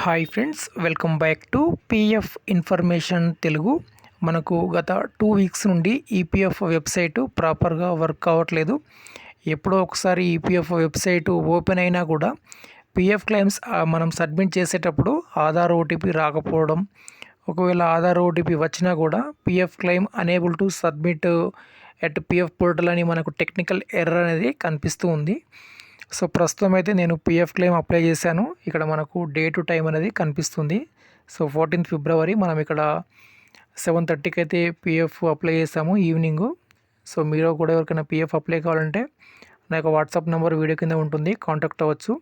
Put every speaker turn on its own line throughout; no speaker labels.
Hi friends, welcome back to PF information Telugu. మనకు గత 2 weeks నుండి ఈపీఎఫ్ వెబ్సైటు ప్రాపర్గా వర్క్ అవ్వట్లేదు. ఎప్పుడో ఒకసారి ఈపీఎఫ్ వెబ్సైటు ఓపెన్ అయినా కూడా పిఎఫ్ క్లెయిమ్స్ మనం సబ్మిట్ చేసేటప్పుడు ఆధార్ ఓటీపీ రాకపోవడం, ఒకవేళ ఆధార్ ఓటీపీ వచ్చినా కూడా PF claim unable to submit at PF portal అని మనకు టెక్నికల్ ఎర్రర్ అనేది కనిపిస్తూ ఉంది. సో ప్రస్తుతం అయితే నేను పిఎఫ్ క్లెయిమ్ అప్లై చేశాను. ఇక్కడ మనకు డే టు టైం అనేది కనిపిస్తుంది. సో 14th ఫిబ్రవరి మనం ఇక్కడ 7:30కి అయితే పిఎఫ్ అప్లై చేసాము ఈవినింగ్. సో మీరు కూడా ఎవరికైనా పిఎఫ్ అప్లై కావాలంటే నా యొక్క వాట్సాప్ నెంబర్ వీడియో కింద ఉంటుంది, కాంటాక్ట్ అవ్వచ్చు.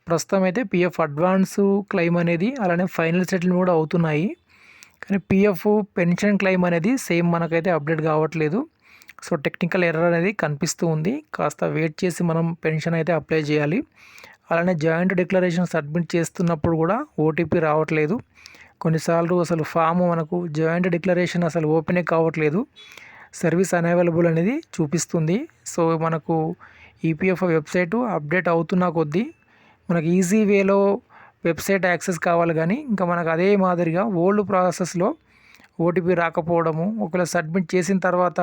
ప్రస్తుతం అయితే పిఎఫ్ అడ్వాన్స్ క్లెయిమ్ అనేది అలానే ఫైనల్ సెటిల్మెంట్ కూడా అవుతున్నాయి. కానీ పిఎఫ్ పెన్షన్ క్లెయిమ్ అనేది సేమ్ మనకైతే అప్డేట్ కావట్లేదు. సో టెక్నికల్ ఎర్రర్ అనేది కనిపిస్తూ ఉంది. కాస్త వెయిట్ చేసి మనం పెన్షన్ అయితే అప్లై చేయాలి. అలానే జాయింట్ డిక్లరేషన్ సబ్మిట్ చేస్తున్నప్పుడు కూడా ఓటీపీ రావట్లేదు. కొన్నిసార్లు అసలు ఫామ్ మనకు జాయింట్ డిక్లరేషన్ అసలు ఓపెనే కావట్లేదు, సర్వీస్ అనవైలబుల్ అనేది చూపిస్తుంది. సో మనకు ఈపీఎఫ్ వెబ్సైటు అప్డేట్ అవుతున్న కొద్దీ మనకు ఈజీ వేలో వెబ్సైట్ యాక్సెస్ కావాలి, కానీ ఇంకా మనకు అదే మాదిరిగా ఓల్డ్ ప్రాసెస్లో ఓటీపీ రాకపోవడము, ఒకవేళ సబ్మిట్ చేసిన తర్వాత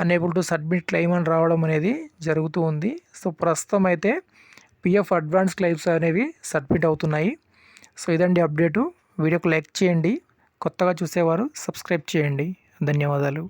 అనేబుల్ టు సబ్మిట్ క్లెయిమ్ అని రావడం అనేది జరుగుతూ ఉంది. సో ప్రస్తుతం అయితే పిఎఫ్ అడ్వాన్స్ క్లెయిమ్స్ అనేవి సబ్మిట్ అవుతున్నాయి. సో ఇదండి అప్డేటు. వీడియోకి లైక్ చేయండి, కొత్తగా చూసేవారు సబ్స్క్రైబ్ చేయండి. ధన్యవాదాలు.